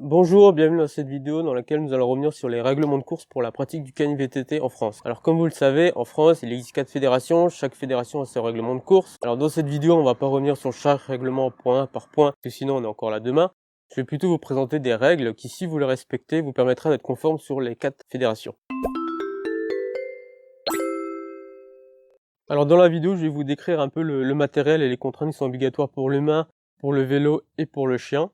Bonjour, bienvenue dans cette vidéo dans laquelle nous allons revenir sur les règlements de course pour la pratique du cani-VTT en France. Alors comme vous le savez, en France il existe 4 fédérations, chaque fédération a ses règlements de course. Alors dans cette vidéo on va pas revenir sur chaque règlement point par point, parce que sinon on est encore là demain. Je vais plutôt vous présenter des règles qui, si vous les respectez, vous permettra d'être conforme sur les 4 fédérations. Alors dans la vidéo je vais vous décrire un peu le matériel et les contraintes qui sont obligatoires pour l'humain, pour le vélo et pour le chien.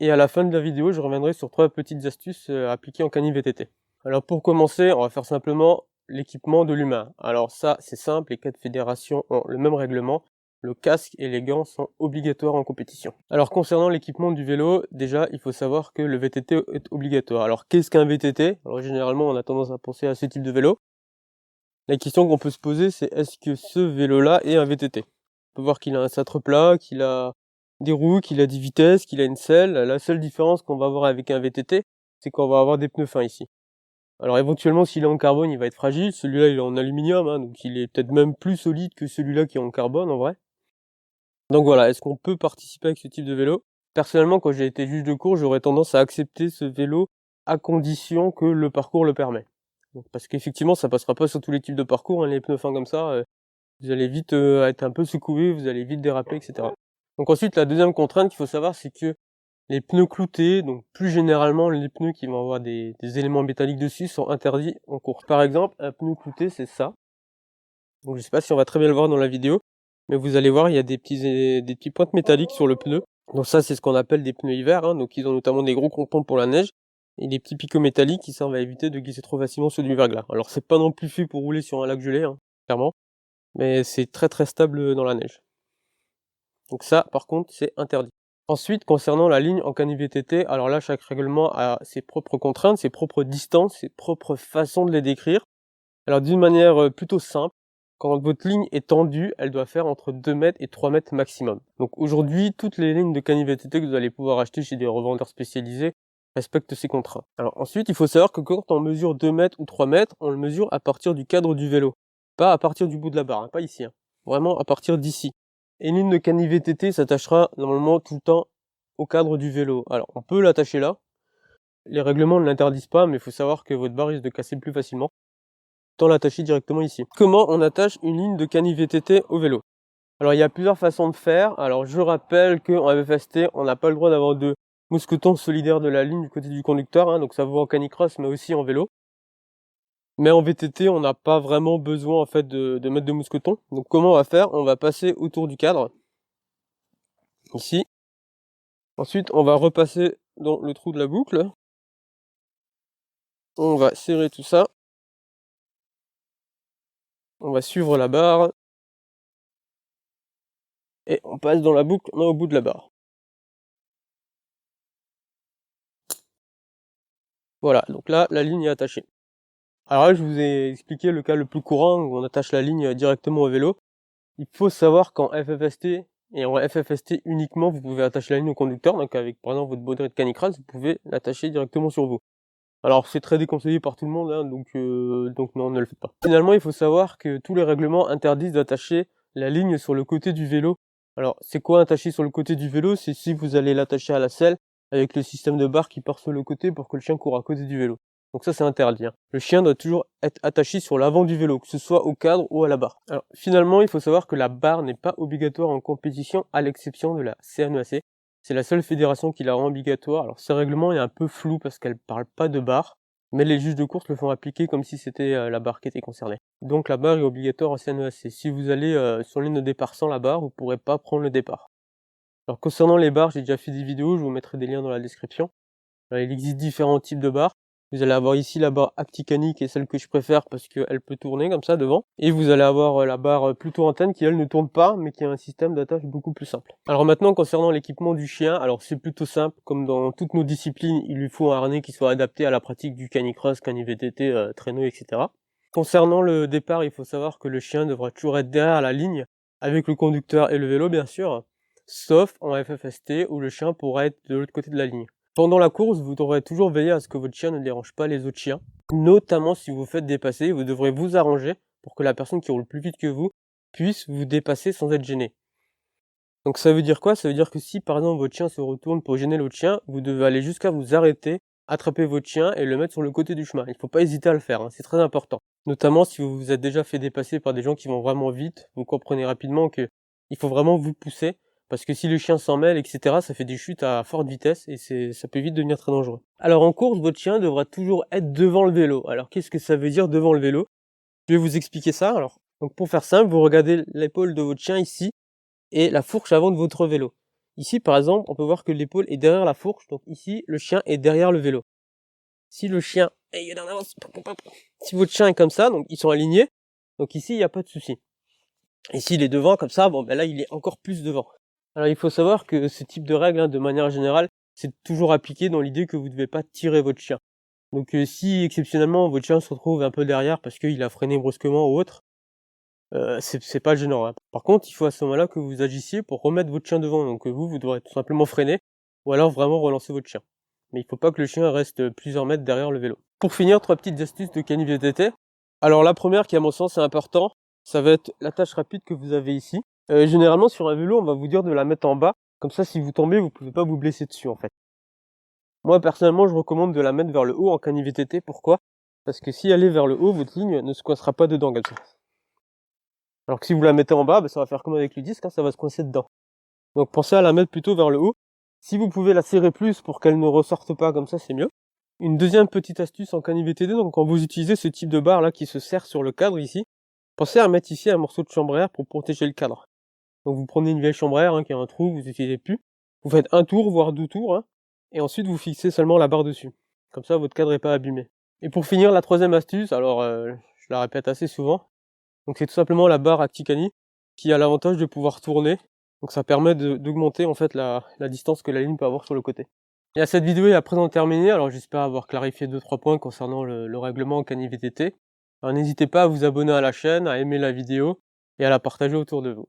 Et à la fin de la vidéo, je reviendrai sur 3 petites astuces appliquées en cani-VTT. Alors pour commencer, on va faire simplement l'équipement de l'humain. Alors ça, c'est simple, les 4 fédérations ont le même règlement. Le casque et les gants sont obligatoires en compétition. Alors concernant l'équipement du vélo, déjà, il faut savoir que le VTT est obligatoire. Alors qu'est-ce qu'un VTT? Alors généralement, on a tendance à penser à ce type de vélo. La question qu'on peut se poser, c'est est-ce que ce vélo-là est un VTT? On peut voir qu'il a un cintre plat, qu'il a des roues, qu'il a 10 vitesses, qu'il a une selle. La seule différence qu'on va avoir avec un VTT, c'est qu'on va avoir des pneus fins ici. Alors éventuellement, s'il est en carbone, il va être fragile. Celui-là, il est en aluminium, hein, donc il est peut-être même plus solide que celui-là qui est en carbone en vrai. Donc voilà, est-ce qu'on peut participer avec ce type de vélo? Personnellement, quand j'ai été juge de course, j'aurais tendance à accepter ce vélo à condition que le parcours le permet. Donc, parce qu'effectivement, ça passera pas sur tous les types de parcours, hein, les pneus fins comme ça, vous allez vite être un peu secoué, vous allez vite déraper, etc. Donc ensuite, la deuxième contrainte qu'il faut savoir, c'est que les pneus cloutés, donc plus généralement les pneus qui vont avoir des éléments métalliques dessus, sont interdits en course. Par exemple, un pneu clouté, c'est ça. Donc je sais pas si on va très bien le voir dans la vidéo, mais vous allez voir, il y a des petites pointes métalliques sur le pneu. Donc ça, c'est ce qu'on appelle des pneus hiver, hein. Donc ils ont notamment des gros crampons pour la neige et des petits picots métalliques qui servent à éviter de glisser trop facilement sur du verglas. Alors c'est pas non plus fait pour rouler sur un lac gelé, hein, clairement, mais c'est très stable dans la neige. Donc ça, par contre, c'est interdit. Ensuite, concernant la ligne en cani-VTT, alors là, chaque règlement a ses propres contraintes, ses propres distances, ses propres façons de les décrire. Alors d'une manière plutôt simple, quand votre ligne est tendue, elle doit faire entre 2 mètres et 3 mètres maximum. Donc aujourd'hui, toutes les lignes de cani-VTT que vous allez pouvoir acheter chez des revendeurs spécialisés respectent ces contraintes. Alors ensuite, il faut savoir que quand on mesure 2 mètres ou 3 mètres, on le mesure à partir du cadre du vélo. Pas à partir du bout de la barre, hein, pas ici. Hein. Vraiment à partir d'ici. Et une ligne de cani-VTT s'attachera normalement tout le temps au cadre du vélo. Alors on peut l'attacher là. Les règlements ne l'interdisent pas, mais il faut savoir que votre barre risque de casser plus facilement. Autant l'attacher directement ici. Comment on attache une ligne de cani-VTT au vélo? Alors il y a plusieurs façons de faire. Alors je rappelle qu'en FFST, on n'a pas le droit d'avoir de mousqueton solidaire de la ligne du côté du conducteur, hein, donc ça vaut en canicross mais aussi en vélo. Mais en VTT, on n'a pas vraiment besoin en fait de mettre de mousqueton. Donc comment on va faire? On va passer autour du cadre, ici. Ensuite, on va repasser dans le trou de la boucle. On va serrer tout ça. On va suivre la barre. Et on passe dans la boucle, on est au bout de la barre. Voilà, donc là, la ligne est attachée. Alors là, je vous ai expliqué le cas le plus courant où on attache la ligne directement au vélo. Il faut savoir qu'en FFST et en FFST uniquement, vous pouvez attacher la ligne au conducteur. Donc avec par exemple votre bonnet de canicross, vous pouvez l'attacher directement sur vous. Alors c'est très déconseillé par tout le monde, hein, donc non, ne le faites pas. Finalement, il faut savoir que tous les règlements interdisent d'attacher la ligne sur le côté du vélo. Alors c'est quoi attacher sur le côté du vélo? C'est si vous allez l'attacher à la selle avec le système de barre qui part sur le côté pour que le chien court à côté du vélo. Donc ça c'est interdit. Hein. Le chien doit toujours être attaché sur l'avant du vélo, que ce soit au cadre ou à la barre. Alors finalement, il faut savoir que la barre n'est pas obligatoire en compétition à l'exception de la CNEAC. C'est la seule fédération qui la rend obligatoire. Alors ce règlement est un peu flou parce qu'elle parle pas de barre, mais les juges de course le font appliquer comme si c'était la barre qui était concernée. Donc la barre est obligatoire en CNEAC. Si vous allez sur ligne de départ sans la barre, vous pourrez pas prendre le départ. Alors concernant les barres, j'ai déjà fait des vidéos, je vous mettrai des liens dans la description. Alors, il existe différents types de barres. Vous allez avoir ici la barre Acticani qui est celle que je préfère parce qu'elle peut tourner comme ça devant. Et vous allez avoir la barre plutôt antenne qui elle ne tourne pas mais qui a un système d'attache beaucoup plus simple. Alors maintenant concernant l'équipement du chien, alors c'est plutôt simple. Comme dans toutes nos disciplines, il lui faut un harnais qui soit adapté à la pratique du canicross, cani-VTT, traîneau, etc. Concernant le départ, il faut savoir que le chien devra toujours être derrière la ligne avec le conducteur et le vélo bien sûr, sauf en FFST où le chien pourra être de l'autre côté de la ligne. Pendant la course, vous devrez toujours veiller à ce que votre chien ne dérange pas les autres chiens. Notamment si vous vous faites dépasser, vous devrez vous arranger pour que la personne qui roule plus vite que vous puisse vous dépasser sans être gêné. Donc ça veut dire quoi? Ça veut dire que si par exemple votre chien se retourne pour gêner l'autre chien, vous devez aller jusqu'à vous arrêter, attraper votre chien et le mettre sur le côté du chemin. Il faut pas hésiter à le faire, hein, c'est très important. Notamment si vous vous êtes déjà fait dépasser par des gens qui vont vraiment vite, vous comprenez rapidement que il faut vraiment vous pousser, parce que si le chien s'en mêle, etc., ça fait des chutes à forte vitesse et ça peut vite devenir très dangereux. Alors en course, votre chien devra toujours être devant le vélo. Alors qu'est-ce que ça veut dire devant le vélo? Je vais vous expliquer ça. Alors, donc pour faire simple, vous regardez l'épaule de votre chien ici et la fourche avant de votre vélo. Ici, par exemple, on peut voir que l'épaule est derrière la fourche, donc ici, le chien est derrière le vélo. Si le chien, si votre chien est comme ça, donc ils sont alignés, donc ici, il n'y a pas de souci. Et s'il est devant comme ça, bon ben là, il est encore plus devant. Alors il faut savoir que ce type de règle, hein, de manière générale, c'est toujours appliqué dans l'idée que vous ne devez pas tirer votre chien. Donc si exceptionnellement votre chien se retrouve un peu derrière parce qu'il a freiné brusquement ou autre, c'est pas gênant, hein. Par contre, il faut à ce moment-là que vous agissiez pour remettre votre chien devant. Donc vous devrez tout simplement freiner ou alors vraiment relancer votre chien. Mais il faut pas que le chien reste plusieurs mètres derrière le vélo. Pour finir, 3 petites astuces de canif VTT. Alors la première qui à mon sens est important, ça va être l'attache rapide que vous avez ici. Généralement sur un vélo, on va vous dire de la mettre en bas. Comme ça, si vous tombez, vous pouvez pas vous blesser dessus en fait. Moi personnellement, je recommande de la mettre vers le haut en canif VTT. Pourquoi? Parce que si elle est vers le haut, votre ligne ne se coincera pas dedans comme ça. Alors que si vous la mettez en bas, ça va faire comme avec le disque, hein, ça va se coincer dedans. Donc pensez à la mettre plutôt vers le haut. Si vous pouvez la serrer plus pour qu'elle ne ressorte pas comme ça, c'est mieux. Une deuxième petite astuce en canif VTT, donc quand vous utilisez ce type de barre là qui se serre sur le cadre ici, pensez à mettre ici un morceau de chambre à air pour protéger le cadre. Donc vous prenez une vieille chambre à air, hein, qui a un trou, vous n'utilisez plus. Vous faites un tour, voire 2 tours, hein, et ensuite vous fixez seulement la barre dessus. Comme ça, votre cadre n'est pas abîmé. Et pour finir, la troisième astuce, alors je la répète assez souvent, donc c'est tout simplement la barre ActiCani qui a l'avantage de pouvoir tourner. Donc ça permet d'augmenter en fait la distance que la ligne peut avoir sur le côté. Et cette vidéo est à présent terminée, alors j'espère avoir clarifié 2-3 points concernant le règlement en canif VTT. Alors n'hésitez pas à vous abonner à la chaîne, à aimer la vidéo et à la partager autour de vous.